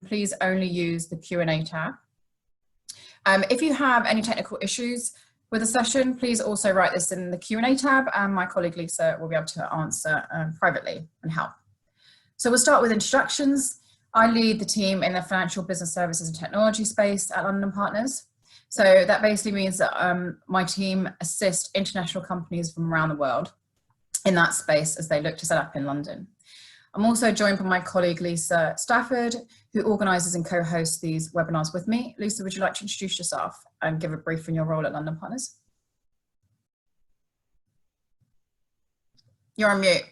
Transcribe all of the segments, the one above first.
please only use the Q&A tab. If you have any technical issues with the session, please also write this in the Q&A tab, and my colleague Lisa will be able to answer privately and help. So we'll start with introductions. I lead the team in the financial business services and technology space at London Partners. So that basically means that my team assists international companies from around the world in that space as they look to set up in London. I'm also joined by my colleague Lisa Stafford, who organises and co-hosts these webinars with me. Lisa, would you like to introduce yourself and give a brief on your role at London Partners? You're on mute.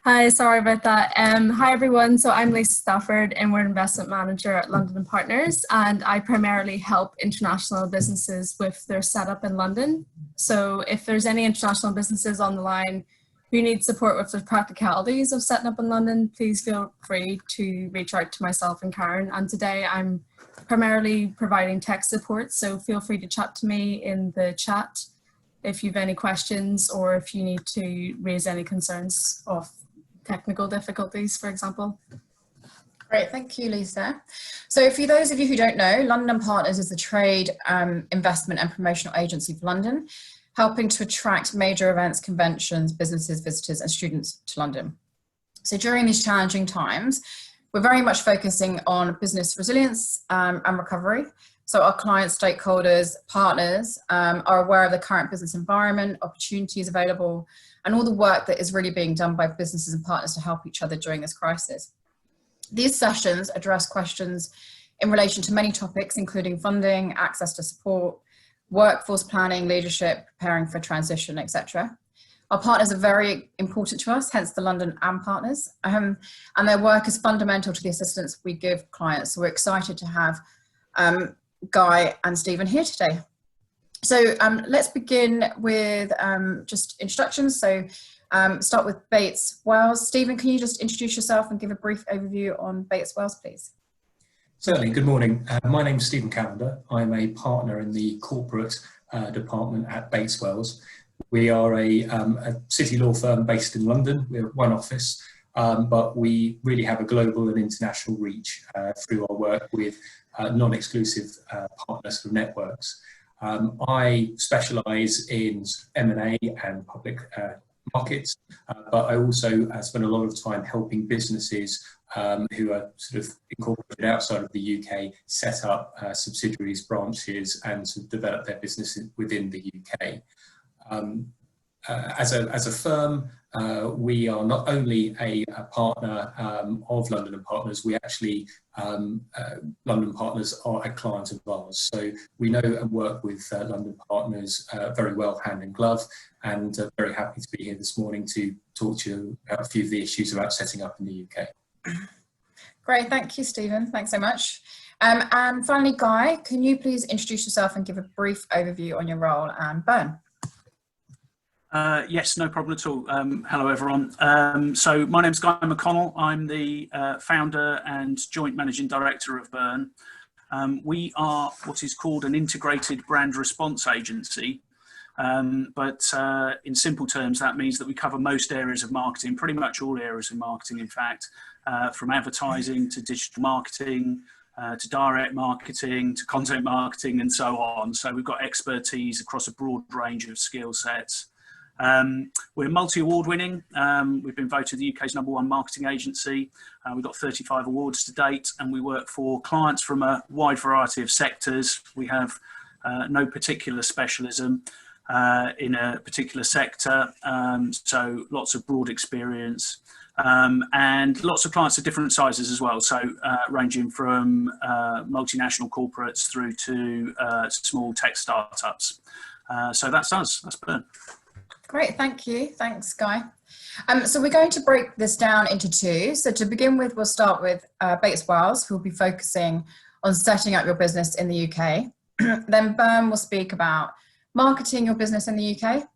Hi, sorry about that. Hi everyone, so I'm Lisa Stafford, Inward Investment Manager at London Partners, and I primarily help international businesses with their setup in London. So if there's any international businesses on the line who need support with the practicalities of setting up in London, please feel free to reach out to myself and Karen. And today I'm primarily providing tech support, so feel free to chat to me in the chat if you have any questions or if you need to raise any concerns of technical difficulties, for example. Great, thank you, Lisa. So for those of you who don't know, London Partners is the trade, investment and promotional agency for London, helping to attract major events, conventions, businesses, visitors and students to London. So during these challenging times, we're very much focusing on business resilience and recovery. So our clients, stakeholders, partners are aware of the current business environment, opportunities available, and all the work that is really being done by businesses and partners to help each other during this crisis. These sessions address questions in relation to many topics, including funding, access to support, workforce planning, leadership, preparing for transition, etc. Our partners are very important to us, hence the London and Partners, and their work is fundamental to the assistance we give clients. So we're excited to have Guy and Stephen here today. So let's begin with just introductions. So start with Bates Wells. Stephen, can you just introduce yourself and give a brief overview on Bates Wells, please? Certainly, good morning. My name is Stephen Callender. I'm a partner in the corporate department at Bates Wells. We are a city law firm based in London. We have one office, but we really have a global and international reach through our work with non-exclusive partners through networks. I specialise in M&A and public markets, but I also spend a lot of time helping businesses who are sort of incorporated outside of the UK set up subsidiaries, branches, and to develop their business within the UK. As a firm, we are not only a partner of London and Partners, we actually, London Partners are a client of ours. So we know and work with London Partners very well hand in glove, and very happy to be here this morning to talk to you about a few of the issues about setting up in the UK. Great, thank you, Stephen. Thanks so much. And finally, Guy, can you please introduce yourself and give a brief overview on your role and Burn? Yes, no problem at all. Hello, everyone. So my name's Guy McConnell. I'm the founder and joint managing director of Burn. We are what is called an integrated brand response agency. But in simple terms, that means that we cover most areas of marketing, pretty much all areas of marketing, in fact, from advertising to digital marketing, to direct marketing, to content marketing, and so on. So we've got expertise across a broad range of skill sets. We're multi-award winning. We've been voted the UK's #1 marketing agency. We've got 35 awards to date, and we work for clients from a wide variety of sectors. We have no particular specialism in a particular sector, so lots of broad experience, and lots of clients of different sizes as well, so ranging from multinational corporates through to small tech startups. So that's us, that's Burn. Great, thank you. Thanks, Guy. So we're going to break this down into two. So to begin with, we'll start with Bates Wells, who will be focusing on setting up your business in the UK. Then Burn will speak about marketing your business in the UK.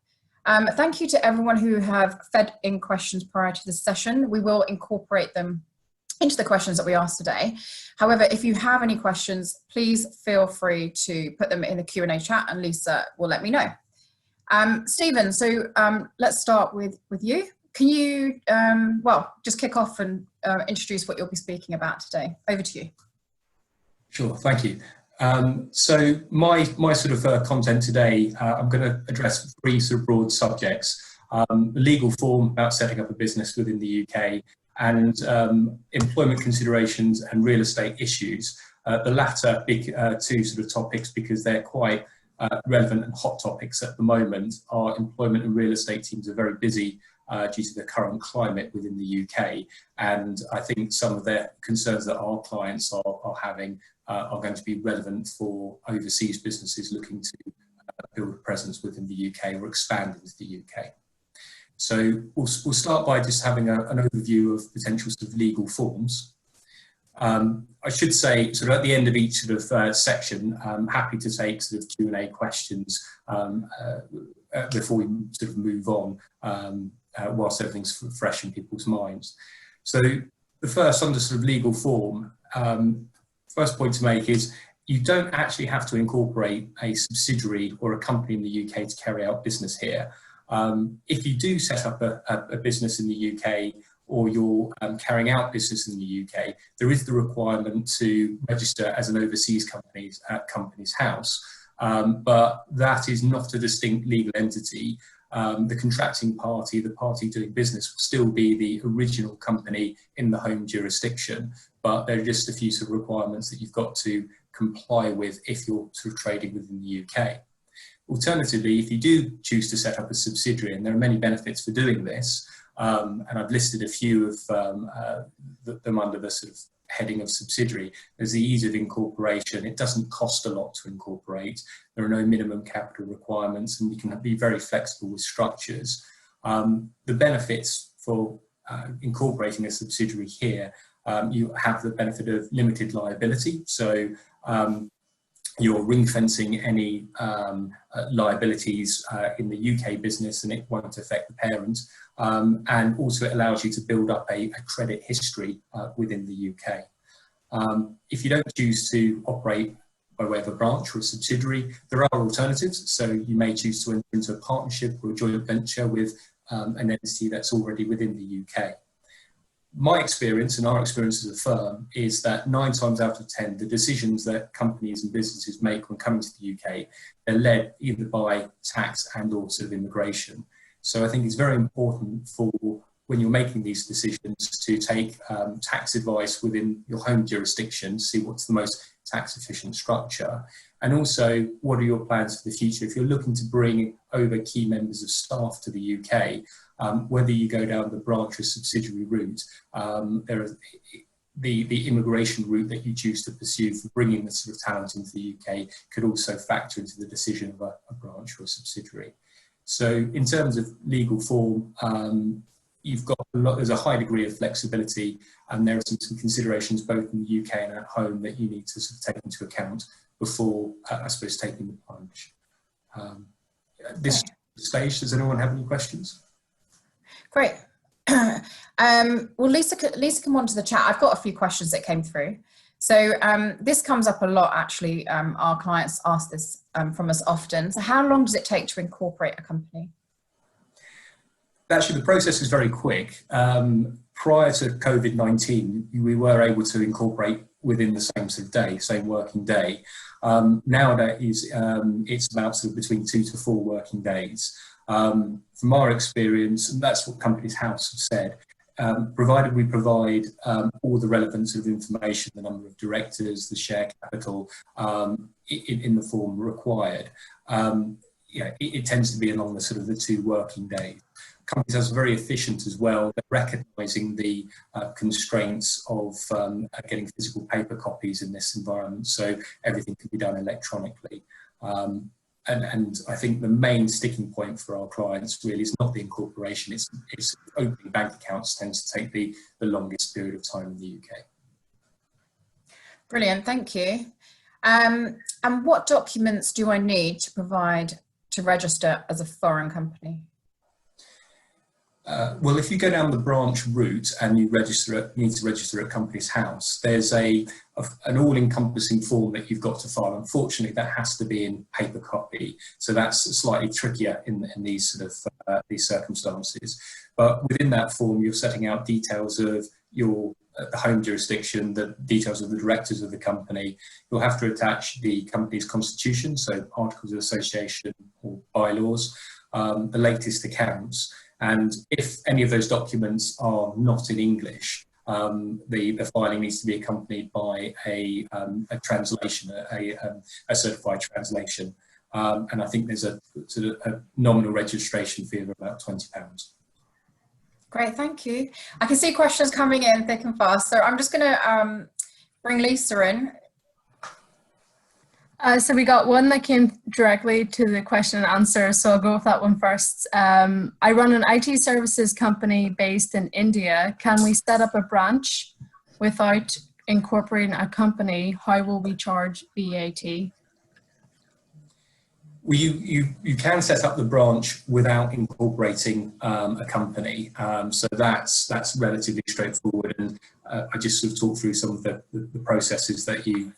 Thank you to everyone who have fed in questions prior to this session. We will incorporate them into the questions that we asked today. However, if you have any questions, please feel free to put them in the Q&A chat and Lisa will let me know. Stephen, so let's start with you. can you, well, just kick off and introduce what you'll be speaking about today? Over to you. Sure, thank you. So my sort of content today, I'm going to address three sort of broad subjects. The legal form about setting up a business within the UK, and employment considerations and real estate issues. The latter big two sort of topics, because they're quite relevant and hot topics at the moment. Our employment and real estate teams are very busy due to the current climate within the UK, and I think some of the concerns that our clients are having are going to be relevant for overseas businesses looking to build a presence within the UK or expand into the UK. So we'll start by just having an overview of potential sort of legal forms. I should say, sort of at the end of each sort of section, I'm happy to take sort of Q&A questions before we sort of move on, whilst everything's fresh in people's minds. So the first, under sort of legal form, first point to make is you don't actually have to incorporate a subsidiary or a company in the UK to carry out business here. If you do set up a business in the UK, or you're carrying out business in the UK, there is the requirement to register as an overseas company's house, but that is not a distinct legal entity. The contracting party, the party doing business, will still be the original company in the home jurisdiction, but there are just a few sort of requirements that you've got to comply with if you're sort of trading within the UK. Alternatively, if you do choose to set up a subsidiary, and there are many benefits for doing this, and I've listed a few of them under the sort of heading of subsidiary. There's the ease of incorporation. It doesn't cost a lot to incorporate. There are no minimum capital requirements, and we can be very flexible with structures. The benefits for incorporating a subsidiary here, you have the benefit of limited liability. So you're ring fencing any liabilities in the UK business, and it won't affect the parent. And also it allows you to build up a credit history within the UK. If you don't choose to operate by way of a branch or a subsidiary, there are alternatives. So you may choose to enter into a partnership or a joint venture with an entity that's already within the UK. My experience and our experience as a firm is that 9 times out of 10, the decisions that companies and businesses make when coming to the UK, they're led either by tax and or sort of immigration. So I think it's very important for when you're making these decisions to take tax advice within your home jurisdiction, see what's the most tax efficient structure, and also what are your plans for the future. If you're looking to bring over key members of staff to the UK, whether you go down the branch or subsidiary route, the immigration route that you choose to pursue for bringing the sort of talent into the UK could also factor into the decision of a branch or a subsidiary. So in terms of legal form, you've got there's a high degree of flexibility, and there are some considerations both in the UK and at home that you need to sort of take into account before, I suppose, taking the plunge. At this stage, does anyone have any questions? Great. Well, Lisa can monitor the chat. I've got a few questions that came through. So this comes up a lot, actually. Our clients ask this from us often. So how long does it take to incorporate a company? Actually, the process is very quick. Prior to COVID-19, we were able to incorporate within the same sort of day, same working day. Nowadays, it's about sort of between 2 to 4 working days. From our experience, and that's what Companies House have said, provided we provide all the relevant sort of information, the number of directors, the share capital, in the form required, it tends to be along the sort of the 2 working days. Companies House are very efficient as well. They're recognising the constraints of getting physical paper copies in this environment, so everything can be done electronically. And I think the main sticking point for our clients really is not the incorporation, it's opening bank accounts tends to take the longest period of time in the UK. Brilliant, thank you. And what documents do I need to provide to register as a foreign company? Well, if you go down the branch route and you need to register at Companies House, there's an all-encompassing form that you've got to file. Unfortunately, that has to be in paper copy, so that's slightly trickier in these sort of these circumstances. But within that form, you're setting out details of the home jurisdiction, the details of the directors of the company. You'll have to attach the company's constitution, so articles of association or bylaws, the latest accounts. And if any of those documents are not in English, the filing needs to be accompanied by a translation, a certified translation. And I think there's a sort of a nominal registration fee of about £20. Great, thank you. I can see questions coming in thick and fast, so I'm just going to bring Lisa in. So we got one that came directly to the question and answer, so I'll go with that one first. I run an IT services company based in India. Can we set up a branch without incorporating a company? How will we charge VAT? Well, you can set up the branch without incorporating a company, so that's relatively straightforward, and I just sort of talk through some of the processes that you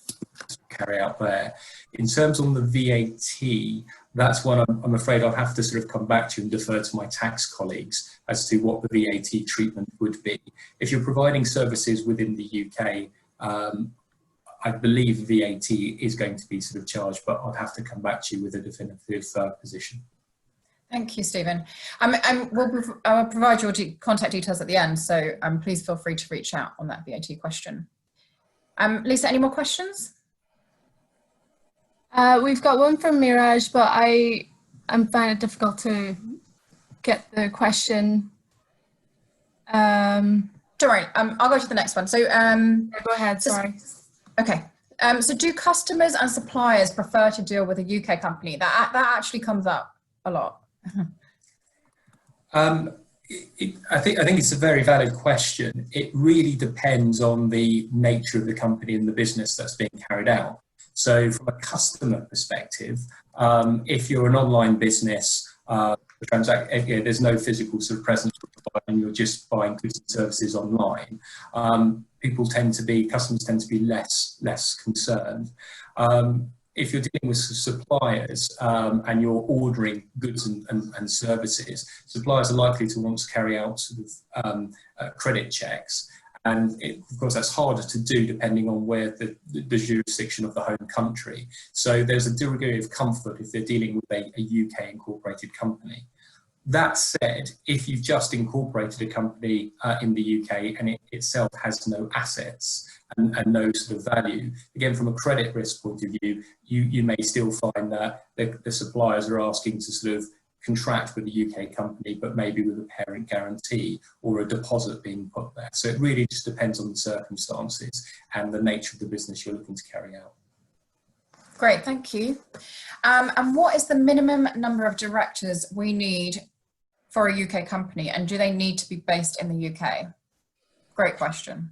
carry out there. In terms on the VAT, that's one I'm afraid I'll have to sort of come back to and defer to my tax colleagues as to what the VAT treatment would be. If you're providing services within the UK, I believe VAT is going to be sort of charged, but I'll have to come back to you with a definitive position. Thank you, Stephen. I'll provide your contact details at the end, so please feel free to reach out on that VAT question. Lisa, any more questions? We've got one from Miraj, but I'm finding it difficult to get the question. Don't worry, I'll go to the next one. So go ahead, sorry. Okay, so do customers and suppliers prefer to deal with a UK company? That actually comes up a lot. I think it's a very valid question. It really depends on the nature of the company and the business that's being carried out. So from a customer perspective, if you're an online business, there's no physical sort of presence and you're just buying goods and services online, customers tend to be less concerned. If you're dealing with suppliers and you're ordering goods and services, suppliers are likely to want to carry out sort of credit checks. And of course, that's harder to do depending on where the jurisdiction of the home country. So there's a degree of comfort if they're dealing with a UK incorporated company. That said, if you've just incorporated a company in the UK and it itself has no assets and no sort of value, again, from a credit risk point of view, you may still find that the suppliers are asking to sort of contract with a UK company, but maybe with a parent guarantee or a deposit being put there. So it really just depends on the circumstances and the nature of the business you're looking to carry out. Great, thank you. And what is the minimum number of directors we need for a UK company, and do they need to be based in the UK? Great question.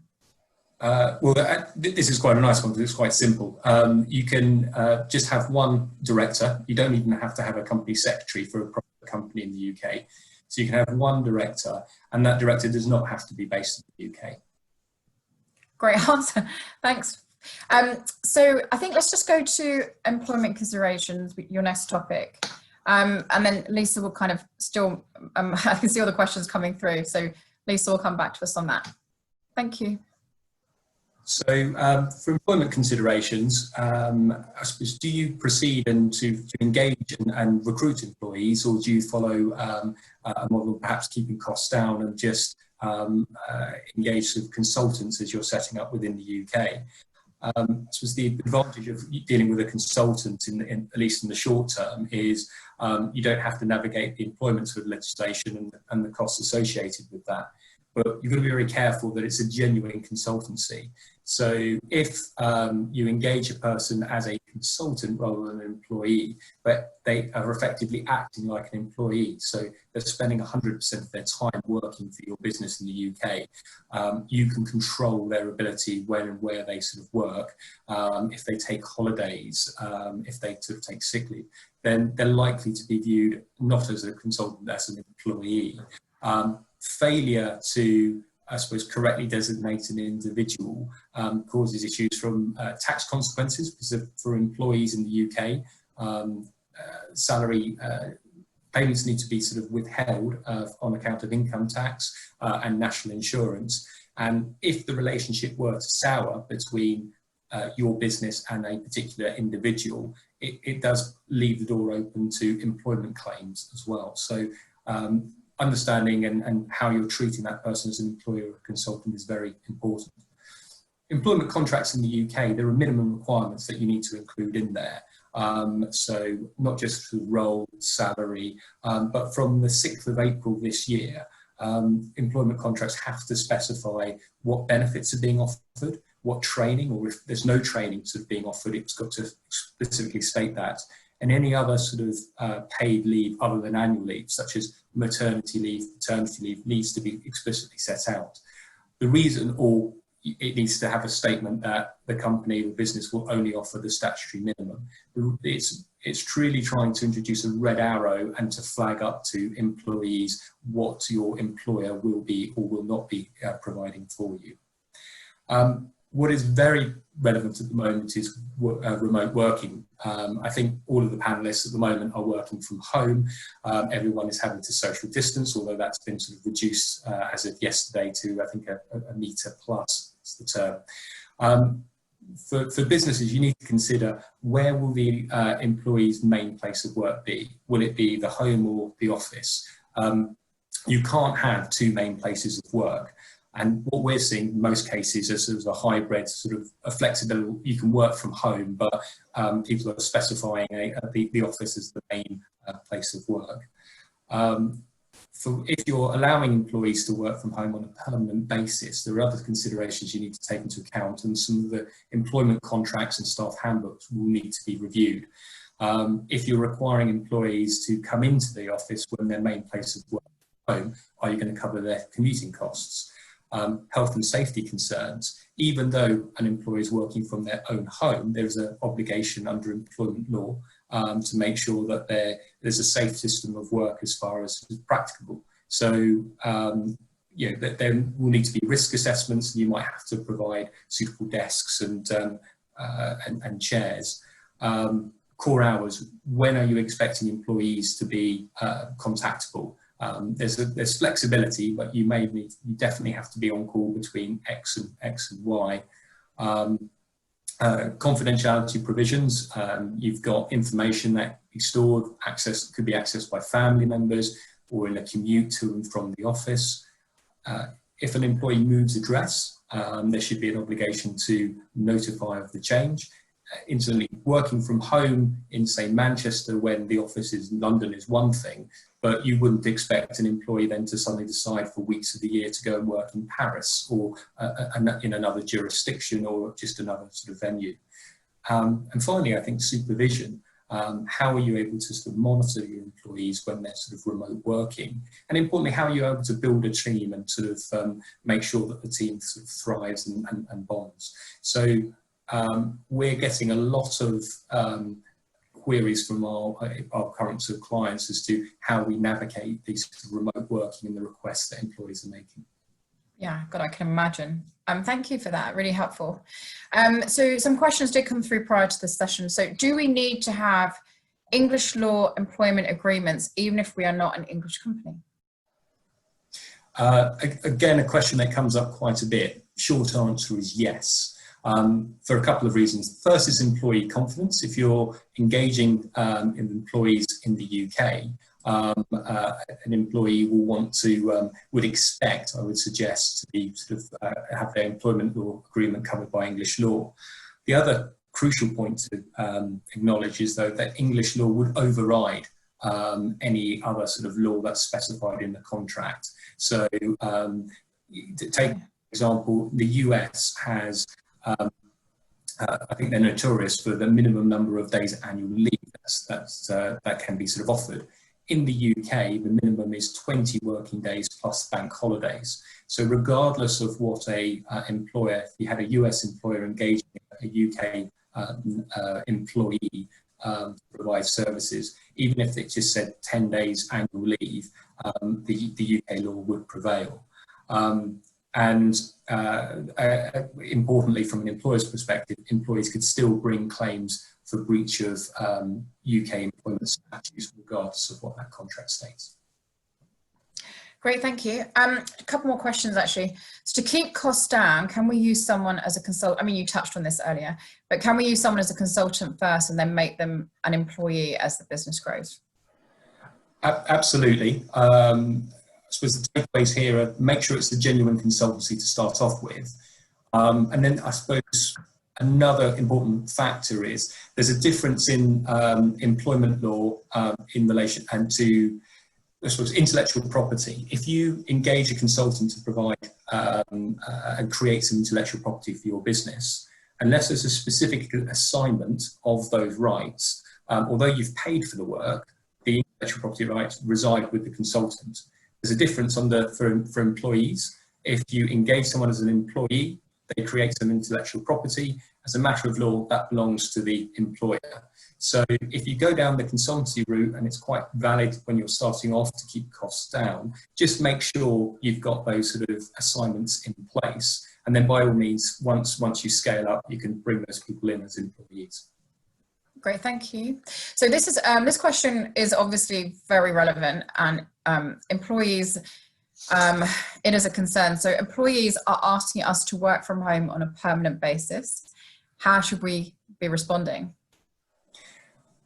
This is quite a nice one because it's quite simple. You can just have one director. You don't even have to have a company secretary for a proper company in the UK. So you can have one director, and that director does not have to be based in the UK. Great answer, thanks. So I think let's just go to employment considerations, your next topic. And then Lisa will kind of still, I can see all the questions coming through. So Lisa will come back to us on that. Thank you. So for employment considerations, I suppose, do you proceed to engage and recruit employees, or do you follow a model of perhaps keeping costs down and just engage with consultants as you're setting up within the UK? I suppose the advantage of dealing with a consultant, at least in the short term, is you don't have to navigate the employment sort of legislation and the costs associated with that. But you've got to be very careful that it's a genuine consultancy. So if you engage a person as a consultant rather than an employee, but they are effectively acting like an employee, so they're spending 100% of their time working for your business in the UK, you can control their ability when and where they sort of work. If they take holidays, if they sort of take sick leave, then they're likely to be viewed not as a consultant, as an employee. Failure to, I suppose, correctly designate an individual causes issues from tax consequences, because for employees in the UK, salary payments need to be sort of withheld on account of income tax and national insurance. And if the relationship were to sour between your business and a particular individual, it does leave the door open to employment claims as well. So understanding and how you're treating that person as an employer or consultant is very important. Employment contracts in the UK, there are minimum requirements that you need to include in there. So not just for role, salary, but from the 6th of April this year, employment contracts have to specify what benefits are being offered, what training, or if there's no training sort of being offered, it's got to specifically state that. And any other sort of paid leave other than annual leave, such as maternity leave, paternity leave, needs to be explicitly set out. The reason, or it needs to have a statement that the company or business will only offer the statutory minimum. It's truly trying to introduce a red arrow and to flag up to employees what your employer will be or will not be providing for you. What is very relevant at the moment is remote working. I think all of the panelists at the moment are working from home. Everyone is having to social distance, although that's been sort of reduced as of yesterday to, I think, a metre plus is the term. For businesses, you need to consider, where will the employee's main place of work be? Will it be the home or the office? You can't have two main places of work. And what we're seeing in most cases is a hybrid sort of a flexible, you can work from home, but people are specifying the office as the main place of work. If you're allowing employees to work from home on a permanent basis, there are other considerations you need to take into account, and some of the employment contracts and staff handbooks will need to be reviewed. If you're requiring employees to come into the office when their main place of work is home, are you going to cover their commuting costs? Health and safety concerns. Even though an employee is working from their own home, there's an obligation under employment law to make sure that there's a safe system of work as far as practicable. So there will need to be risk assessments, and you might have to provide suitable desks and chairs. Core hours. When are you expecting employees to be contactable? There's flexibility, but you definitely have to be on call between X and Y. Confidentiality provisions. You've got information that can be stored, could be accessed by family members or in a commute to and from the office. If an employee moves address, there should be an obligation to notify of the change. Incidentally, working from home in, say, Manchester when the office is in London is one thing, but you wouldn't expect an employee then to suddenly decide for weeks of the year to go and work in Paris or in another jurisdiction or just another sort of venue. And finally, I think supervision. How are you able to sort of monitor your employees when they're sort of remote working? And importantly, how are you able to build a team and sort of make sure that the team sort of thrives and bonds? So we're getting a lot of queries from our current sort of clients as to how we navigate these remote working and the requests that employees are making. Yeah, God, I can imagine. Thank you for that, really helpful. So some questions did come through prior to the session. So do we need to have English law employment agreements even if we are not an English company? Again, a question that comes up quite a bit. Short answer is yes. For a couple of reasons. First is employee confidence. If you're engaging in employees in the UK, an employee will want to, would expect, I would suggest, to be sort of have their employment law agreement covered by English law. The other crucial point to acknowledge is, though, that English law would override any other sort of law that's specified in the contract. So to take an example, the US has I think they're notorious for the minimum number of days annual leave that can be sort of offered. In the UK, the minimum is 20 working days plus bank holidays. So regardless of what a employer, if you had a US employer engaging a UK employee to provide services, even if it just said 10 days annual leave, the UK law would prevail. Importantly, from an employer's perspective, employees could still bring claims for breach of UK employment statutes, regardless of what that contract states. Great, thank you. A couple more questions actually. So to keep costs down, can we use someone as a consultant? I mean, you touched on this earlier, but can we use someone as a consultant first and then make them an employee as the business grows? Absolutely. I suppose the takeaways here are make sure it's a genuine consultancy to start off with. And then I suppose another important factor is there's a difference in employment law in relation and to I suppose intellectual property. If you engage a consultant to provide and create some intellectual property for your business, unless there's a specific assignment of those rights, although you've paid for the work, the intellectual property rights reside with the consultant. There's a difference for employees. If you engage someone as an employee, they create some intellectual property. As a matter of law, that belongs to the employer. So if you go down the consultancy route, and it's quite valid when you're starting off to keep costs down, just make sure you've got those sort of assignments in place. And then by all means, once you scale up, you can bring those people in as employees. Great, thank you. So this is this question is obviously very relevant, and employees, it is a concern. So employees are asking us to work from home on a permanent basis. How should we be responding?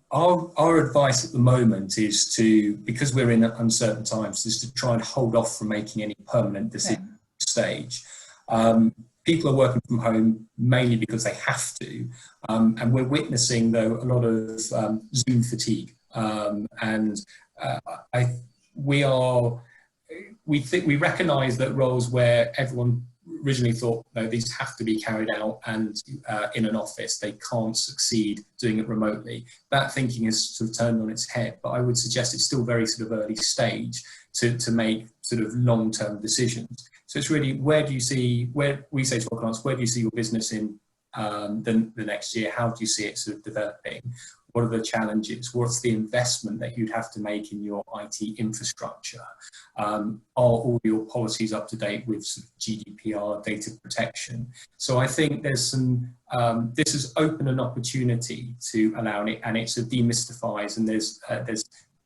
Our advice at the moment is to, because we're in uncertain times, is to try and hold off from making any permanent decision at this stage. People are working from home mainly because they have to, and we're witnessing, though, a lot of Zoom fatigue. We recognise that roles where everyone originally thought, no, these have to be carried out and in an office, they can't succeed doing it remotely. That thinking is sort of turned on its head, but I would suggest it's still very sort of early stage to make sort of long-term decisions. So it's really, where we say to our clients, where do you see your business in the next year? How do you see it sort of developing? What are the challenges? What's the investment that you'd have to make in your IT infrastructure? Are all your policies up to date with sort of GDPR, data protection? So I think there's some, this has opened an opportunity to allow it, and it sort of demystifies, and there's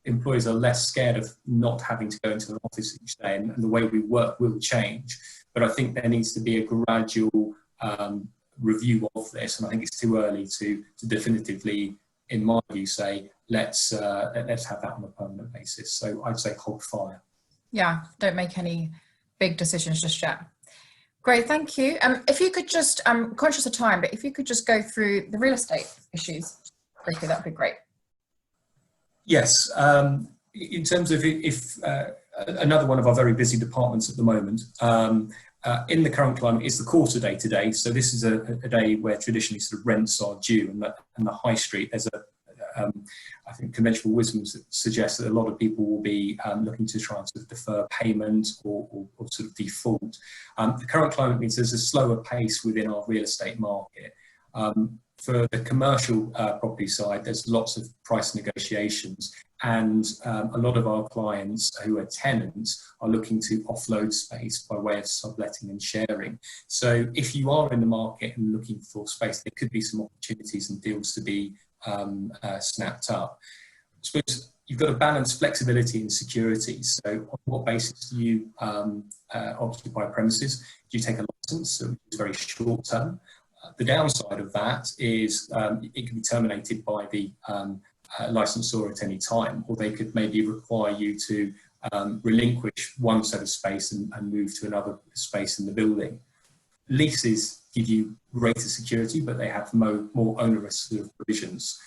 employees are less scared of not having to go into an office each day, and the way we work will change. But I think there needs to be a gradual review of this, and I think it's too early to definitively, in my view, say let's have that on a permanent basis. So I'd say hold fire. Yeah, don't make any big decisions just yet. Great, thank you. If you could just, I'm conscious of time, but if you could just go through the real estate issues briefly, that would be great. Yes, in terms of if another one of our very busy departments at the moment, in the current climate is the quarter day today. So this is a day where traditionally sort of rents are due, and the high street, there's I think conventional wisdom suggests that a lot of people will be looking to try and sort of defer payment or sort of default. The current climate means there's a slower pace within our real estate market. For the commercial property side, there's lots of price negotiations, and a lot of our clients who are tenants are looking to offload space by way of subletting and sharing. So if you are in the market and looking for space, there could be some opportunities and deals to be snapped up. I suppose you've got to balance flexibility and security. So on what basis do you occupy premises? Do you take a license, so it's very short term? The downside of that is it can be terminated by the licensor at any time, or they could maybe require you to relinquish one set of space and move to another space in the building. Leases give you greater security, but they have more onerous sort of provisions.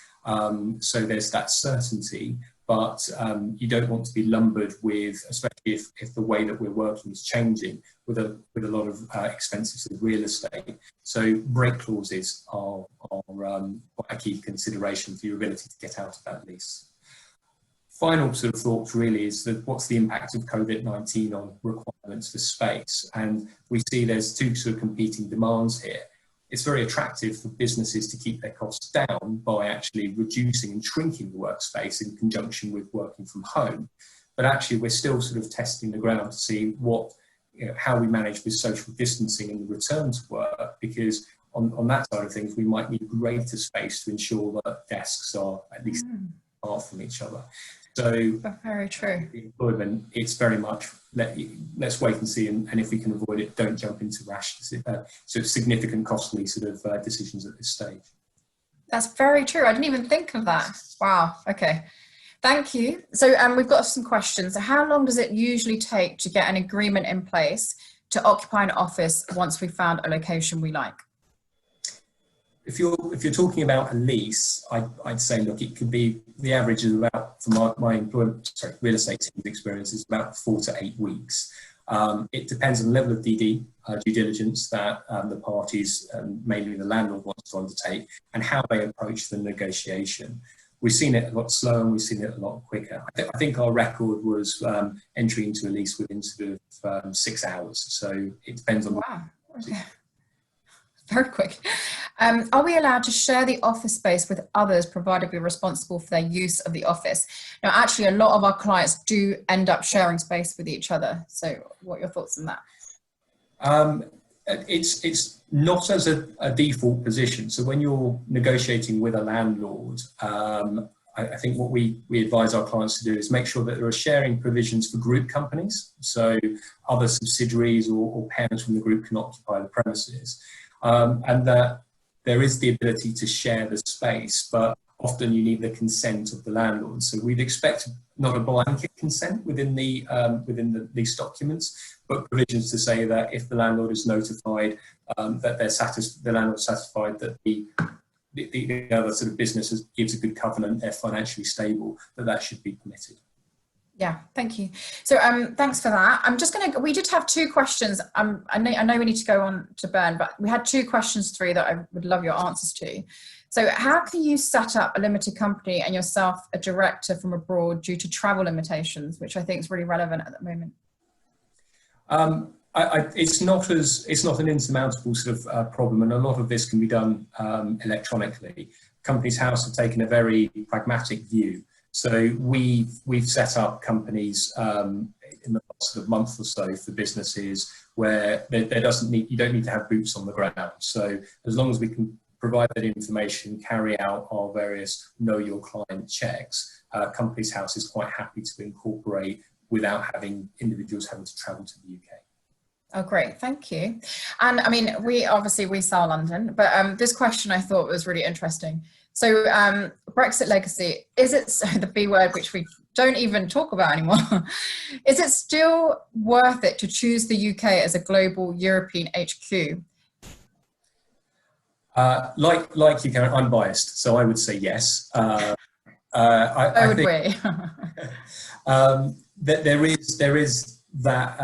So there's that certainty, but you don't want to be lumbered with, especially if the way that we're working is changing, with a lot of expensive sort of real estate. So break clauses are a key consideration for your ability to get out of that lease. Final sort of thought really is that what's the impact of COVID-19 on requirements for space? And we see there's two sort of competing demands here. it's very attractive for businesses to keep their costs down by actually reducing and shrinking the workspace in conjunction with working from home. But actually, we're still sort of testing the ground to see what, how we manage with social distancing and the return to work, because on that side of things, we might need greater space to ensure that desks are at least apart from each other. So very true. Employment, it's very much let's wait and see, and if we can avoid it, don't jump into rash sort of significant costly sort of decisions at this stage. That's very true. I didn't even think of that. Wow. Okay. Thank you. So we've got some questions. So how long does it usually take to get an agreement in place to occupy an office once we've found a location we like? If you're talking about a lease, I'd say, look, it could be, the average is about, from my real estate team's experience, is about 4 to 8 weeks. It depends on the level of DD, due diligence, that the parties, mainly the landlord, wants to undertake, and how they approach the negotiation. We've seen it a lot slower and we've seen it a lot quicker. I think our record was entry into a lease within sort of 6 hours. So it depends on. Wow. Okay. Very quick. Are we allowed to share the office space with others, provided we're responsible for their use of the office? Now, actually, a lot of our clients do end up sharing space with each other. So what are your thoughts on that? It's not as a default position. So when you're negotiating with a landlord, I think what we advise our clients to do is make sure that there are sharing provisions for group companies. So other subsidiaries or parents from the group can occupy the premises. And that there is the ability to share the space, but often you need the consent of the landlord. So we'd expect not a blanket consent within the lease documents, but provisions to say that if the landlord is notified that the landlord's satisfied that the other sort of business gives a good covenant, they're financially stable, that should be permitted. Yeah, thank you. So thanks for that. I'm just going to, we did have 2 questions. I know we need to go on to Bern, but we had 2 questions through that I would love your answers to. So how can you set up a limited company and yourself a director from abroad due to travel limitations, which I think is really relevant at the moment? It's not an insurmountable sort of problem, and a lot of this can be done electronically. Companies House have taken a very pragmatic view. So we've set up companies in the last sort of month or so for businesses where you don't need to have boots on the ground. So as long as we can provide that information, carry out our various know your client checks, Companies House is quite happy to incorporate without having individuals having to travel to the UK. Oh, great. Thank you. And I mean, we sell London, but this question I thought was really interesting. So Brexit Legacy, is it, the B word, which we don't even talk about anymore, is it still worth it to choose the UK as a global European HQ? Like you, Karen, I'm biased, so I would say yes. I think that there is that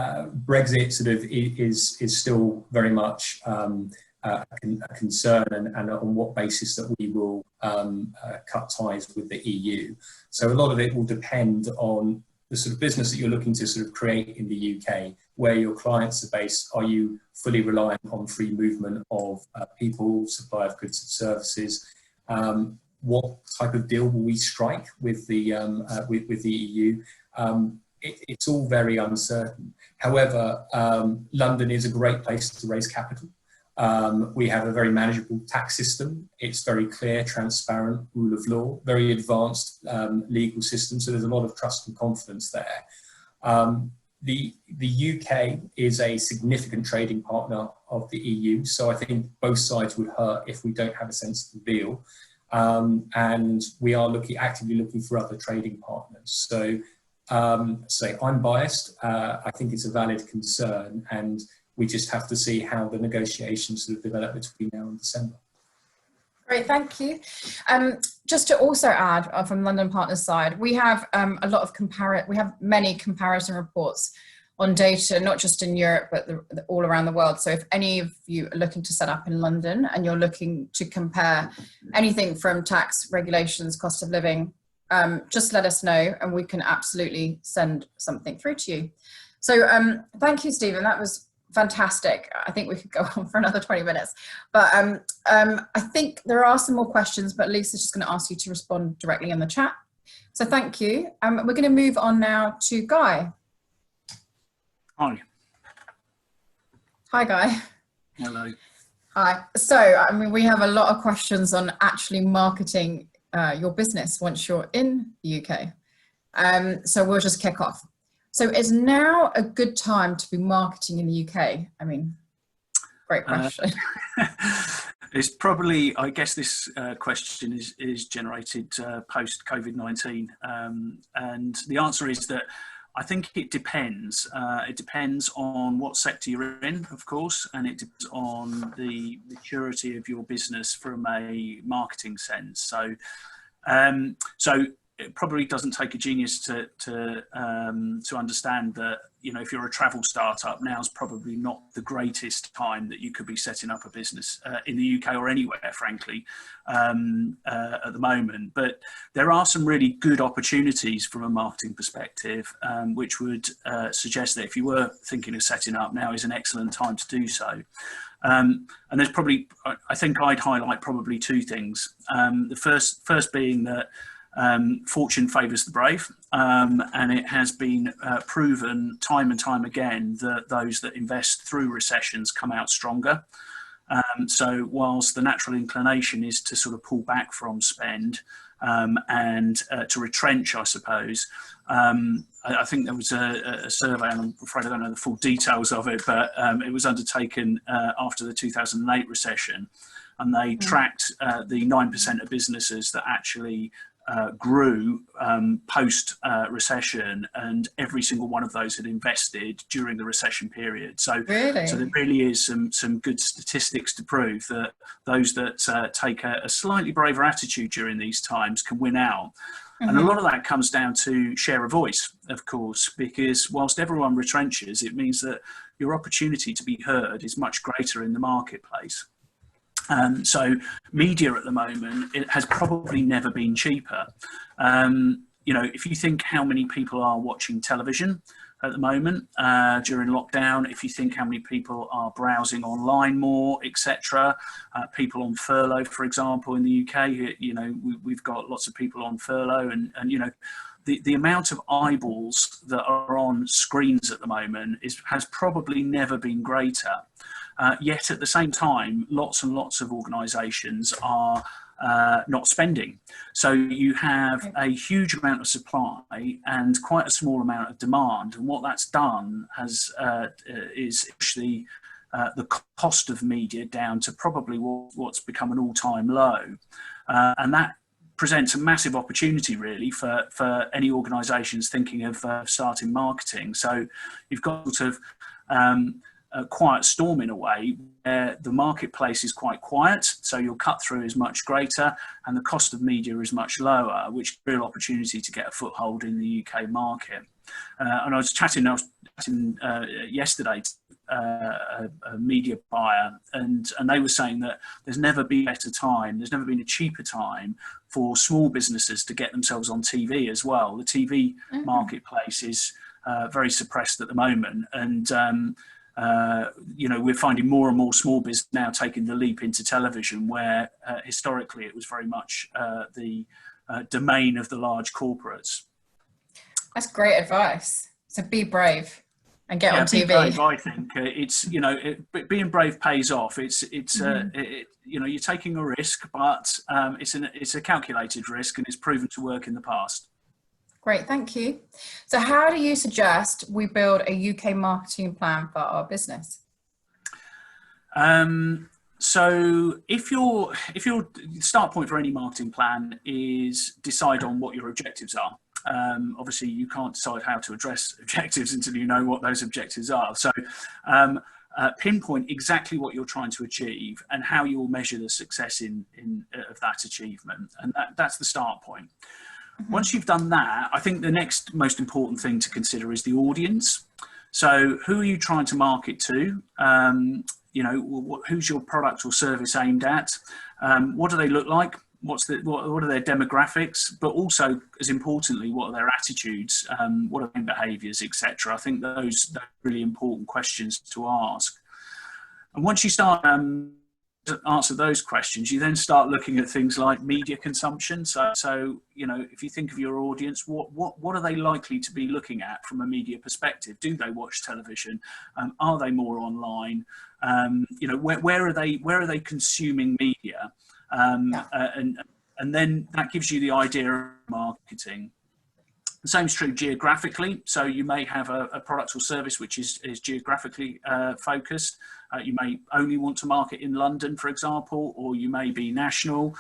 Brexit sort of is still very much a concern, and on what basis that we will cut ties with the EU. So a lot of it will depend on the sort of business that you're looking to sort of create in the UK, where your clients are based. Are you fully reliant on free movement of people, supply of goods and services? What type of deal will we strike with the EU? It's all very uncertain. However, London is a great place to raise capital. We have a very manageable tax system. It's very clear, transparent, rule of law, very advanced legal system. So there's a lot of trust and confidence there. The UK is a significant trading partner of the EU. So I think both sides would hurt if we don't have a sensible deal. And we are actively looking for other trading partners. So I'm biased. I think it's a valid concern, and we just have to see how the negotiations sort of develop between now and December. Great, thank you. Just to also add from London Partners side, we have a lot of many comparison reports on data, not just in Europe, but all around the world. So if any of you are looking to set up in London and you're looking to compare anything from tax regulations, cost of living, just let us know and we can absolutely send something through to you. So thank you, Stephen. That was fantastic. I think we could go on for another 20 minutes, but I think there are some more questions, but Lisa's just going to ask you to respond directly in the chat. So thank you. We're going to move on now to Guy. Hi. Hi, Guy. Hello. Hi. So, I mean, we have a lot of questions on actually marketing your business once you're in the UK. So we'll just kick off. So is now a good time to be marketing in the UK? I mean, great question. It's probably, I guess this question is generated post COVID-19. And the answer is that I think it depends. It depends on what sector you're in, of course, and it depends on the maturity of your business from a marketing sense. So, it probably doesn't take a genius to understand that, you know, if you're a travel startup, now's probably not the greatest time that you could be setting up a business in the UK or anywhere, frankly, at the moment. But there are some really good opportunities from a marketing perspective, which would suggest that if you were thinking of setting up, now is an excellent time to do so. And there's probably, I think I'd highlight probably two things. The first being that fortune favours the brave, and it has been proven time and time again that those that invest through recessions come out stronger. So whilst the natural inclination is to sort of pull back from spend and to retrench, I suppose, I think there was a survey, and I'm afraid I don't know the full details of it, but it was undertaken after the 2008 recession, and they tracked the 9% of businesses that actually grew post recession, and every single one of those had invested during the recession period. So, Really? so there really is some good statistics to prove that those that take a slightly braver attitude during these times can win out. And a lot of that comes down to share of voice, of course, because whilst everyone retrenches, it means that your opportunity to be heard is much greater in the marketplace. So media at the moment, it has probably never been cheaper. You know, if you think how many people are watching television at the moment during lockdown, if you think how many people are browsing online more, etc., people on furlough, for example, in the UK, you know, we've got lots of people on furlough, and you know, the amount of eyeballs that are on screens at the moment has probably never been greater. Yet at the same time, lots and lots of organisations are not spending. So you have a huge amount of supply and quite a small amount of demand. And what that's done is actually the cost of media down to probably what's become an all-time low. And that presents a massive opportunity really for any organisations thinking of starting marketing. So you've got sort of a quiet storm in a way, where the marketplace is quite quiet, so your cut through is much greater and the cost of media is much lower, which is a real opportunity to get a foothold in the UK market. And I was chatting yesterday to a media buyer, and they were saying that there's never been a better time, there's never been a cheaper time for small businesses to get themselves on TV as well. The TV marketplace is very suppressed at the moment, and you know, we're finding more and more small business now taking the leap into television, where historically it was very much the domain of the large corporates. That's great advice. So be brave and get on TV. Be brave, I think it's, you know, being brave pays off. It's you know, you're taking a risk, but it's a calculated risk, and it's proven to work in the past. Great, thank you. So how do you suggest we build a UK marketing plan for our business? So if your start point for any marketing plan is decide on what your objectives are. Obviously you can't decide how to address objectives until you know what those objectives are. So pinpoint exactly what you're trying to achieve and how you will measure the success of that achievement. And that's the start point. Once you've done that, I think the next most important thing to consider is the audience. So who are you trying to market to? You know, who's your product or service aimed at? What do they look like? what are their demographics, but also, as importantly, what are their attitudes, what are their behaviours, etc. I think those are really important questions to ask. And once you start to answer those questions, you then start looking at things like media consumption. So you know, if you think of your audience, what are they likely to be looking at from a media perspective? Do they watch television? Are they more online? You know, where are they consuming media? And then that gives you the idea of marketing. The same is true geographically. So you may have a product or service which is geographically focused. You may only want to market in London, for example, or you may be national,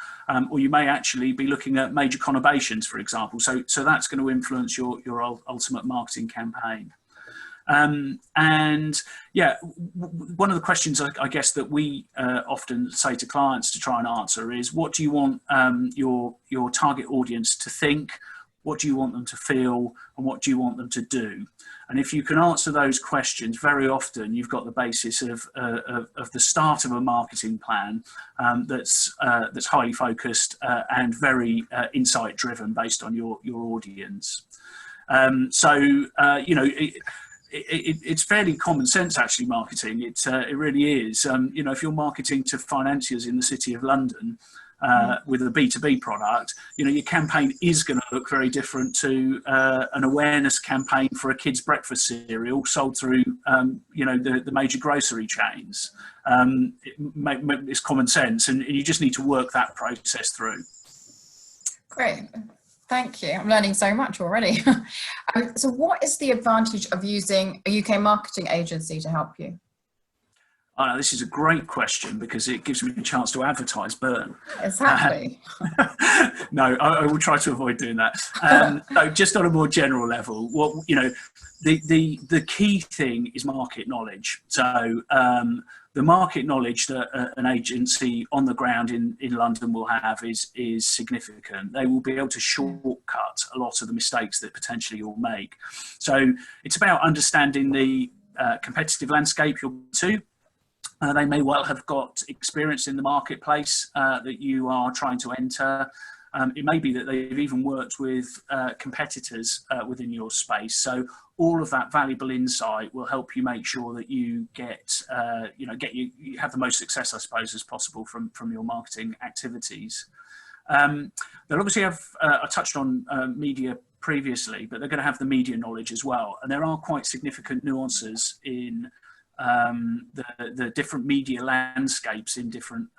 or you may actually be looking at major conurbations, for example. So that's going to influence your ultimate marketing campaign. And yeah, one of the questions I guess that we often say to clients to try and answer is, what do you want your target audience to think? What do you want them to feel, and what do you want them to do? And if you can answer those questions, very often you've got the basis of the start of a marketing plan that's highly focused and very insight driven based on your audience. You know, it's fairly common sense, actually, marketing. It really is. You know, if you're marketing to financiers in the City of London, with a B2B product, you know, your campaign is going to look very different to an awareness campaign for a kid's breakfast cereal sold through, you know, the major grocery chains. It's common sense, and you just need to work that process through. Great. Thank you. I'm learning so much already. So what is the advantage of using a UK marketing agency to help you? This is a great question because it gives me a chance to advertise Burn. Exactly. No, I will try to avoid doing that. No, just on a more general level, what, you know, the key thing is market knowledge. So the market knowledge that an agency on the ground in London will have is significant. They will be able to shortcut a lot of the mistakes that potentially you'll make. So it's about understanding the competitive landscape you're to. They may well have got experience in the marketplace that you are trying to enter. It may be that they've even worked with competitors within your space. So all of that valuable insight will help you make sure that you get, you have the most success, I suppose, as possible from your marketing activities. They'll obviously have, I touched on media previously, but they're going to have the media knowledge as well. And there are quite significant nuances in the different media landscapes in different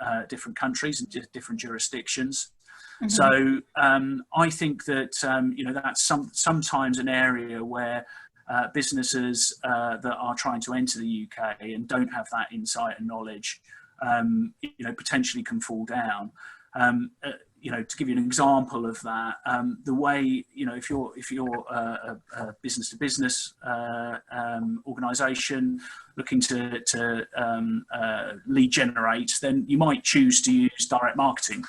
countries and different jurisdictions. Mm-hmm. So I think that you know, that's sometimes an area where businesses that are trying to enter the UK and don't have that insight and knowledge, you know, potentially can fall down. You know, to give you an example of that, the way, you know, if you're a business to business organisation looking to lead generate, then you might choose to use direct marketing,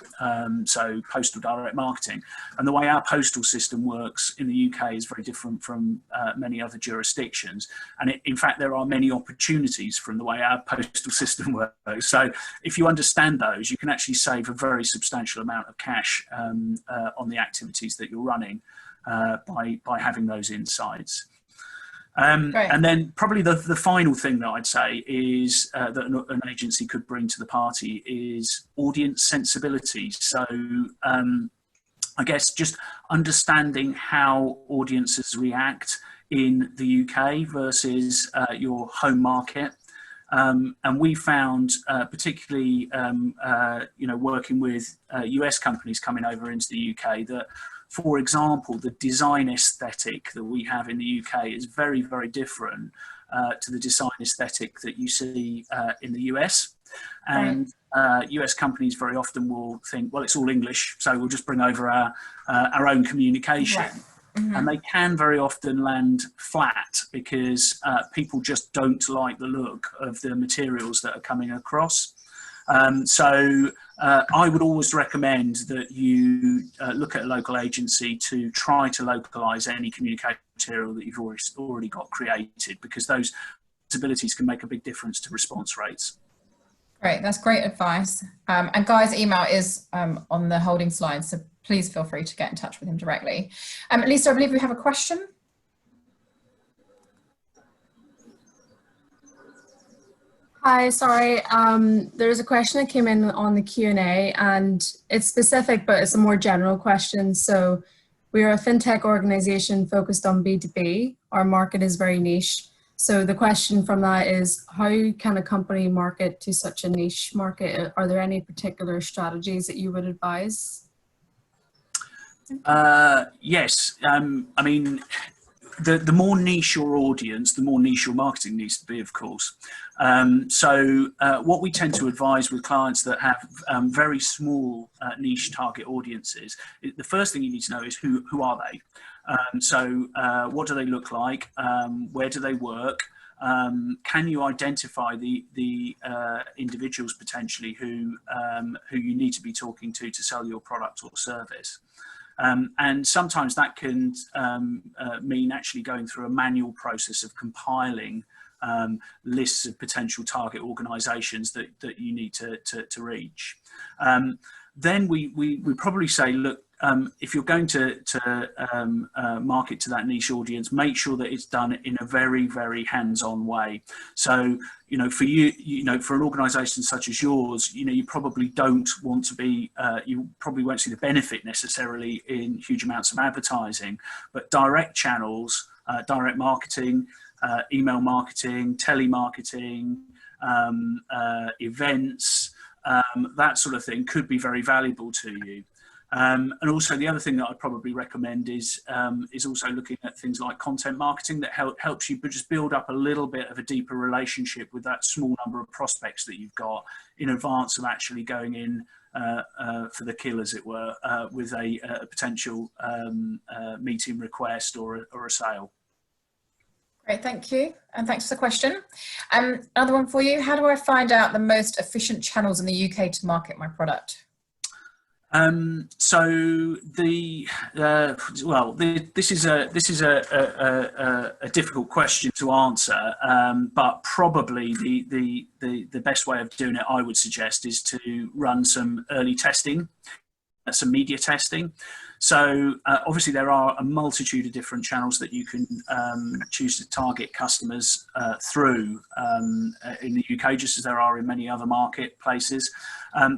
so postal direct marketing. And the way our postal system works in the UK is very different from many other jurisdictions. And in fact, there are many opportunities from the way our postal system works. So if you understand those, you can actually save a very substantial amount of cash on the activities that you're running by having those insights. And then probably the final thing that I'd say is that an agency could bring to the party is audience sensibility. So I guess just understanding how audiences react in the UK versus your home market. And we found, particularly, you know, working with US companies coming over into the UK, that, for example, the design aesthetic that we have in the UK is very, very different to the design aesthetic that you see in the US. And US companies very often will think, well, it's all English, so we'll just bring over our own communication. Right. Mm-hmm. And they can very often land flat because people just don't like the look of the materials that are coming across. So I would always recommend that you look at a local agency to try to localise any communication material that you've already got created, because those abilities can make a big difference to response rates. Great, that's great advice. And Guy's email is on the holding slide, so please feel free to get in touch with him directly. Lisa, I believe we have a question. Hi, sorry. There's a question that came in on the Q&A, and it's specific, but it's a more general question. So we are a fintech organization focused on B2B. Our market is very niche. So the question from that is, how can a company market to such a niche market? Are there any particular strategies that you would advise? Yes. I mean, the more niche your audience, the more niche your marketing needs to be, of course. What we tend to advise with clients that have very small niche target audiences, the first thing you need to know is who are they? What do they look like? Where do they work? Can you identify the individuals potentially who you need to be talking to sell your product or service? And sometimes that can mean actually going through a manual process of compiling lists of potential target organisations that you need to reach. Then we probably say, look, if you're going to market to that niche audience, make sure that it's done in a very, very hands-on way. So, you know, for for an organisation such as yours, you probably don't want to be, you probably won't see the benefit necessarily in huge amounts of advertising, but direct channels, direct marketing, email marketing, telemarketing, events, that sort of thing could be very valuable to you. And also the other thing that I'd probably recommend is also looking at things like content marketing that helps you just build up a little bit of a deeper relationship with that small number of prospects that you've got in advance of actually going in for the kill, as it were, with a potential meeting request or a sale. Great, thank you. And thanks for the question. Another one for you. How do I find out the most efficient channels in the UK to market my product? This is a difficult question to answer, but probably the best way of doing it, I would suggest, is to run some early testing, some media testing. So obviously there are a multitude of different channels that you can choose to target customers through in the UK, just as there are in many other marketplaces.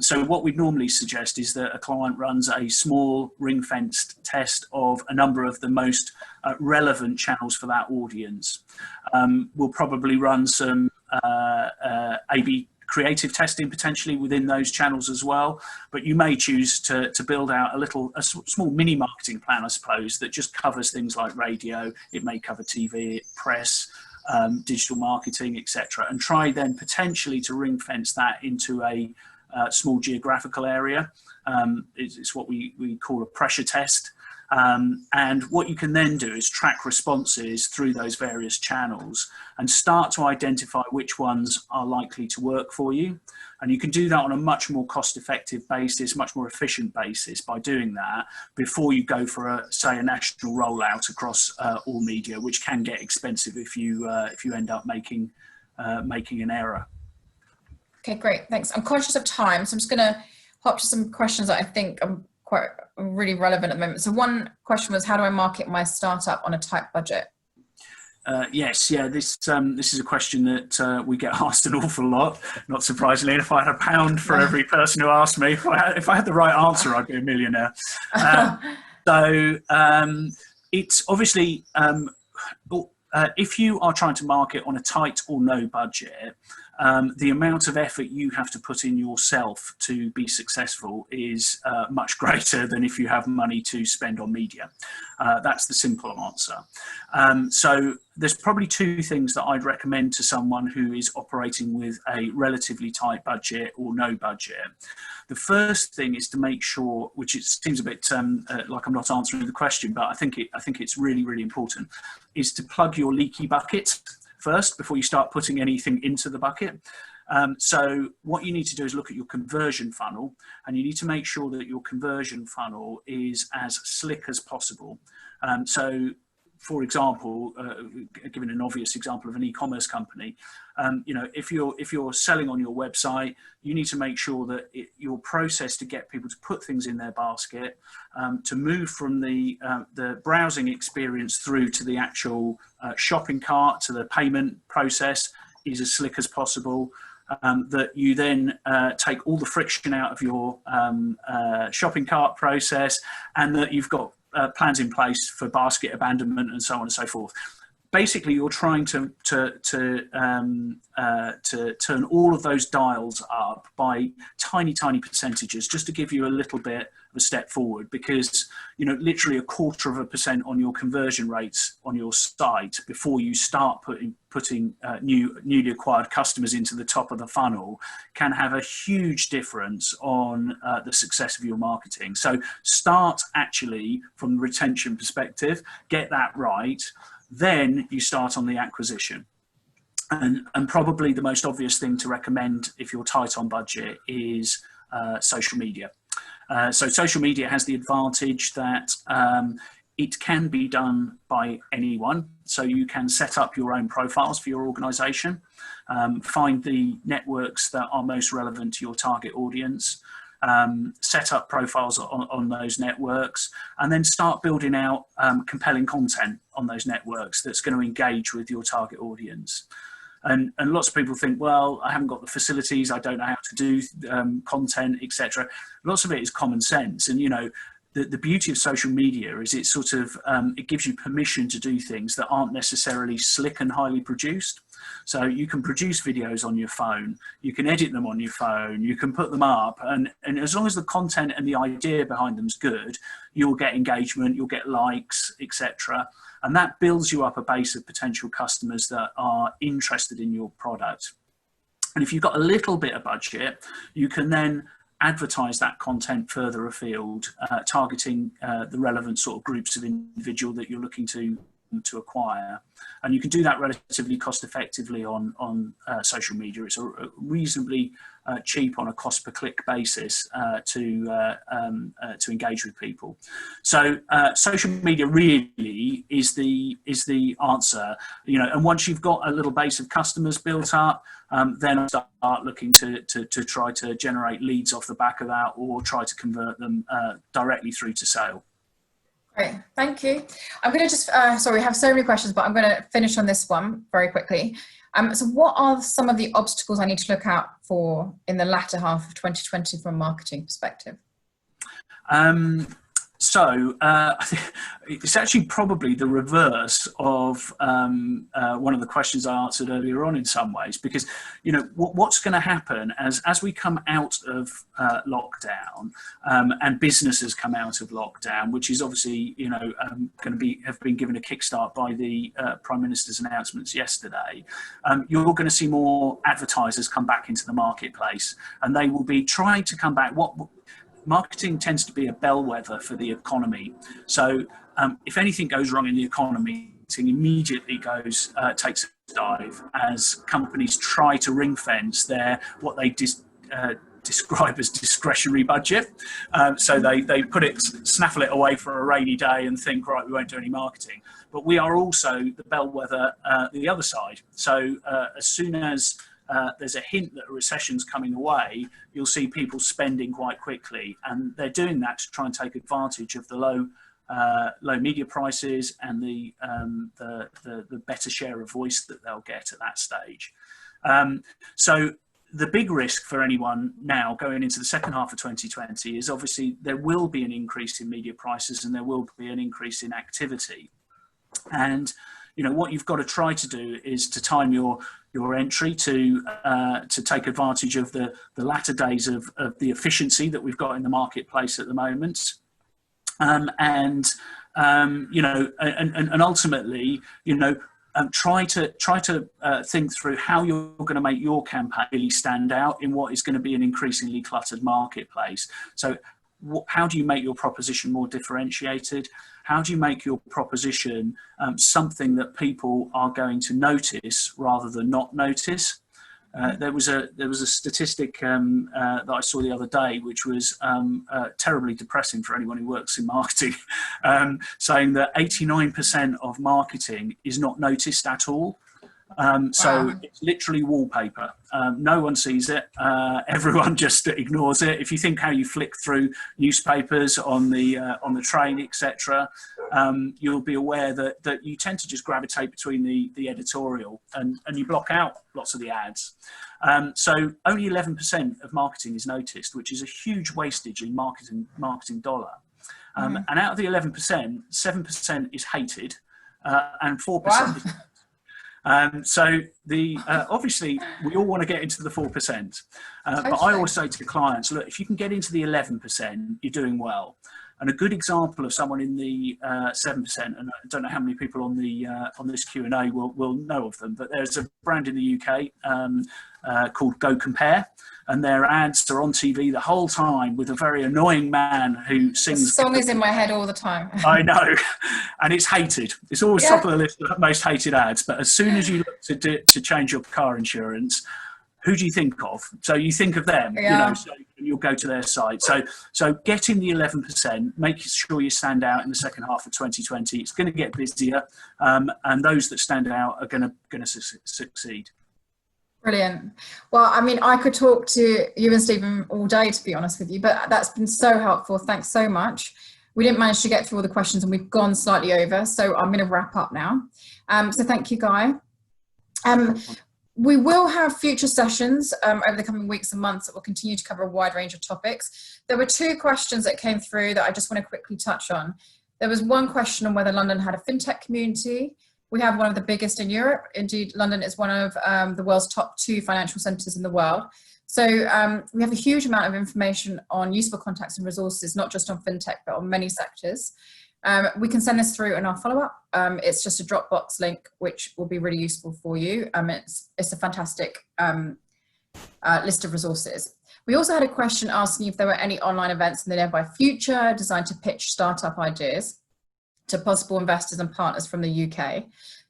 So what we'd normally suggest is that a client runs a small ring-fenced test of a number of the most relevant channels for that audience. We'll probably run some A/B creative testing potentially within those channels as well, but you may choose to build out a small mini marketing plan, I suppose, that just covers things like radio. It may cover TV, press, digital marketing, etc., and try then potentially to ring fence that into a small geographical area. It's what we call a pressure test. And what you can then do is track responses through those various channels and start to identify which ones are likely to work for you. And you can do that on a much more cost-effective basis, much more efficient basis by doing that before you go for say a national rollout across all media, which can get expensive if you end up making an error. Okay, great, thanks. I'm conscious of time, so I'm just going to hop to some questions that I think are quite really relevant at the moment. So one question was, how do I market my startup on a tight budget? Yes, yeah, this is a question that we get asked an awful lot, not surprisingly. And if I had £1 for every person who asked me, if I had the right answer, I'd be a millionaire. It's obviously, if you are trying to market on a tight or no budget, the amount of effort you have to put in yourself to be successful is much greater than if you have money to spend on media. That's the simple answer. So there's probably two things that I'd recommend to someone who is operating with a relatively tight budget or no budget. The first thing is to make sure, which it seems a bit like I'm not answering the question, but I think it's really, really important, is to plug your leaky bucket first before you start putting anything into the bucket. So what you need to do is look at your conversion funnel, and you need to make sure that your conversion funnel is as slick as possible. So for example, giving an obvious example of an e-commerce company, you know, if you're selling on your website, you need to make sure that your process to get people to put things in their basket, to move from the browsing experience through to the actual shopping cart to the payment process is as slick as possible. That you then take all the friction out of your shopping cart process, and that you've got plans in place for basket abandonment and so on and so forth. Basically, you're trying to turn all of those dials up by tiny percentages, just to give you a little bit of a step forward, because, you know, literally 0.25% on your conversion rates on your site before you start putting newly acquired customers into the top of the funnel can have a huge difference on the success of your marketing. So start actually from the retention perspective, get that right. Then you start on the acquisition. And probably the most obvious thing to recommend if you're tight on budget is social media. So social media has the advantage that it can be done by anyone. So you can set up your own profiles for your organization, find the networks that are most relevant to your target audience, set up profiles on those networks, and then start building out compelling content on those networks that's going to engage with your target audience. And lots of people think, well, I haven't got the facilities, I don't know how to do content, etc. Lots of it is common sense. And, you know, the beauty of social media is it sort of, it gives you permission to do things that aren't necessarily slick and highly produced. So you can produce videos on your phone, you can edit them on your phone, you can put them up, and as long as the content and the idea behind them is good, you'll get engagement, you'll get likes, etc. And that builds you up a base of potential customers that are interested in your product. And if you've got a little bit of budget, you can then advertise that content further afield, targeting the relevant sort of groups of individual that you're looking to acquire. And you can do that relatively cost effectively on social media. It's a reasonably cheap on a cost per click basis to engage with people. So social media really is the answer, you know. And once you've got a little base of customers built up, then start looking to try to generate leads off the back of that, or try to convert them directly through to sale. Great, thank you. I'm going to just, sorry, we have so many questions, but I'm going to finish on this one very quickly. So what are some of the obstacles I need to look out for in the latter half of 2020 from a marketing perspective? So I think it's actually probably the reverse of one of the questions I answered earlier on in some ways, because, you know, what's going to happen as we come out of lockdown and businesses come out of lockdown, which is obviously, you know, going to have been given a kickstart by the Prime Minister's announcements yesterday. You're going to see more advertisers come back into the marketplace, and they will be trying to come back. Marketing tends to be a bellwether for the economy. So if anything goes wrong in the economy, it immediately takes a dive as companies try to ring fence what they describe as discretionary budget. So they put it, snaffle it away for a rainy day and think, right, we won't do any marketing. But we are also the bellwether the other side. So as soon as there's a hint that a recession's coming away, you'll see people spending quite quickly, and they're doing that to try and take advantage of the low media prices and the better share of voice that they'll get at that stage. So the big risk for anyone now going into the second half of 2020 is obviously there will be an increase in media prices and there will be an increase in activity. And, you know, what you've got to try to do is to time your entry to take advantage of the latter days of the efficiency that we've got in the marketplace at the moment. And ultimately, you know, try to think through how you're going to make your campaign really stand out in what is going to be an increasingly cluttered marketplace. So how do you make your proposition more differentiated? How do you make your proposition something that people are going to notice rather than not notice? There was a statistic that I saw the other day, which was terribly depressing for anyone who works in marketing, saying that 89% of marketing is not noticed at all. So it's literally wallpaper. No one sees it. Everyone just ignores it. If you think how you flick through newspapers on the train, etc., you'll be aware that you tend to just gravitate between the editorial and you block out lots of the ads. So only 11% of marketing is noticed, which is a huge wastage in marketing dollar. And out of the 11%, 7% is hated, and 4% is. So obviously we all want to get into the 4%, but I always say to clients, look, if you can get into the 11%, you're doing well. And a good example of someone in the 7%, and I don't know how many people on this Q&A will know of them, but there's a brand in the UK called Go Compare, and their ads are on TV the whole time with a very annoying man who sings. The song is in my head all the time. I know, and it's hated. It's always top of the list of most hated ads. But as soon as you look to change your car insurance, who do you think of? So you think of them, you know, so you'll go to their site. So get in the 11%, make sure you stand out in the second half of 2020. It's going to get busier, and those that stand out are going to succeed. Brilliant. Well, I mean, I could talk to you and Stephen all day, to be honest with you, but that's been so helpful. Thanks so much. We didn't manage to get through all the questions and we've gone slightly over, so I'm going to wrap up now. So thank you, Guy. We will have future sessions over the coming weeks and months that will continue to cover a wide range of topics. There were 2 questions that came through that I just want to quickly touch on. There was one question on whether London had a fintech community. We have one of the biggest in Europe. Indeed, London is one of the world's top 2 financial centres in the world. So we have a huge amount of information on useful contacts and resources, not just on fintech, but on many sectors. We can send this through in our follow-up. It's just a Dropbox link, which will be really useful for you. It's a fantastic list of resources. We also had a question asking if there were any online events in the nearby future designed to pitch startup ideas to possible investors and partners from the UK.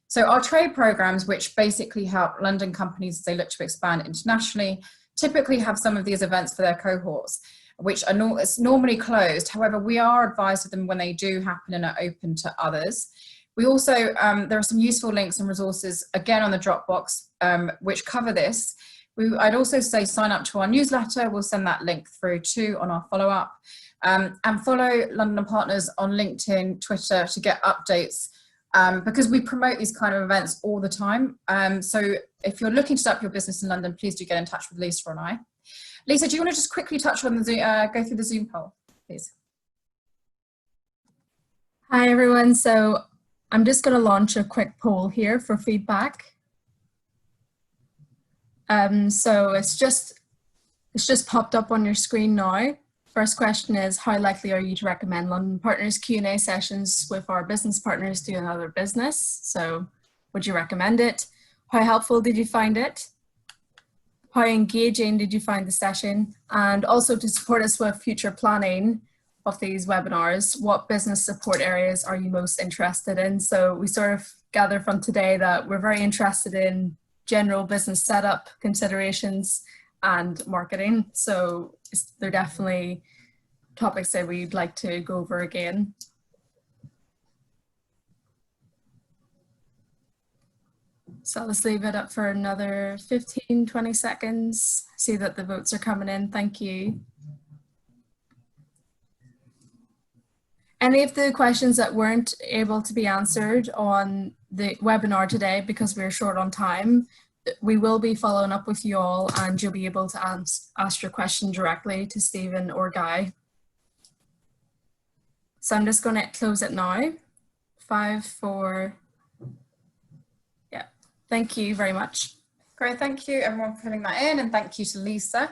So our trade programs, which basically help London companies as they look to expand internationally, typically have some of these events for their cohorts, which are normally closed. However, we are advised of them when they do happen and are open to others. We also, there are some useful links and resources, again, on the Dropbox, which cover this. I'd also say sign up to our newsletter. We'll send that link through too on our follow-up. And follow London Partners on LinkedIn, Twitter to get updates, because we promote these kind of events all the time. So if you're looking to set up your business in London, please do get in touch with Lisa and I. Lisa, do you want to just quickly touch on the go through the Zoom poll, please? Hi everyone. So I'm just going to launch a quick poll here for feedback. So it's just popped up on your screen now. First question is, how likely are you to recommend London Partners Q&A sessions with our business partners doing another business? So would you recommend it? How helpful did you find it? How engaging did you find the session? And also to support us with future planning of these webinars, what business support areas are you most interested in? So we sort of gather from today that we're very interested in general business setup considerations and marketing. So they're definitely topics that we'd like to go over again. So let's leave it up for another 15, 20 seconds. See that the votes are coming in. Thank you. Any of the questions that weren't able to be answered on the webinar today because we're short on time, we will be following up with you all and you'll be able to ask your question directly to Stephen or Guy. So I'm just going to close it now. 5, 4, yeah. Thank you very much. Great, thank you everyone for filling that in, and thank you to Lisa.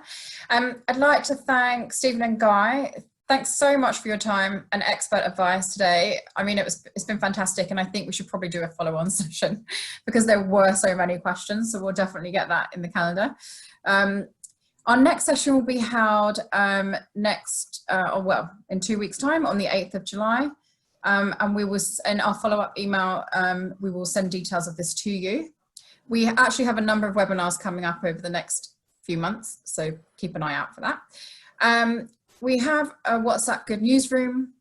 I'd like to thank Stephen and Guy. Thanks so much for your time and expert advice today. I mean, it's been fantastic, and I think we should probably do a follow-on session because there were so many questions, so we'll definitely get that in the calendar. Our next session will be held in 2 weeks' time on the 8th of July, and we will, in our follow-up email, we will send details of this to you. We actually have a number of webinars coming up over the next few months, so keep an eye out for that. We have a WhatsApp Good Newsroom.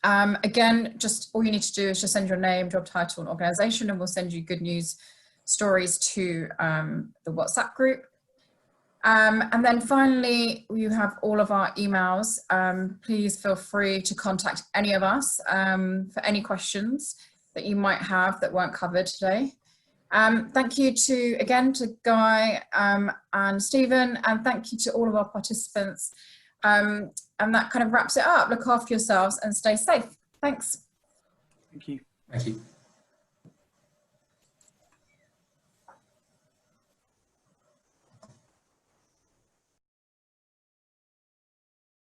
Again, just all you need to do is just send your name, job title and organisation, and we'll send you good news stories to the WhatsApp group. And then finally, you have all of our emails. Please feel free to contact any of us for any questions that you might have that weren't covered today. Thank you again to Guy and Stephen, and thank you to all of our participants. And that kind of wraps it up. Look after yourselves and stay safe. Thanks. Thank you. Thank you.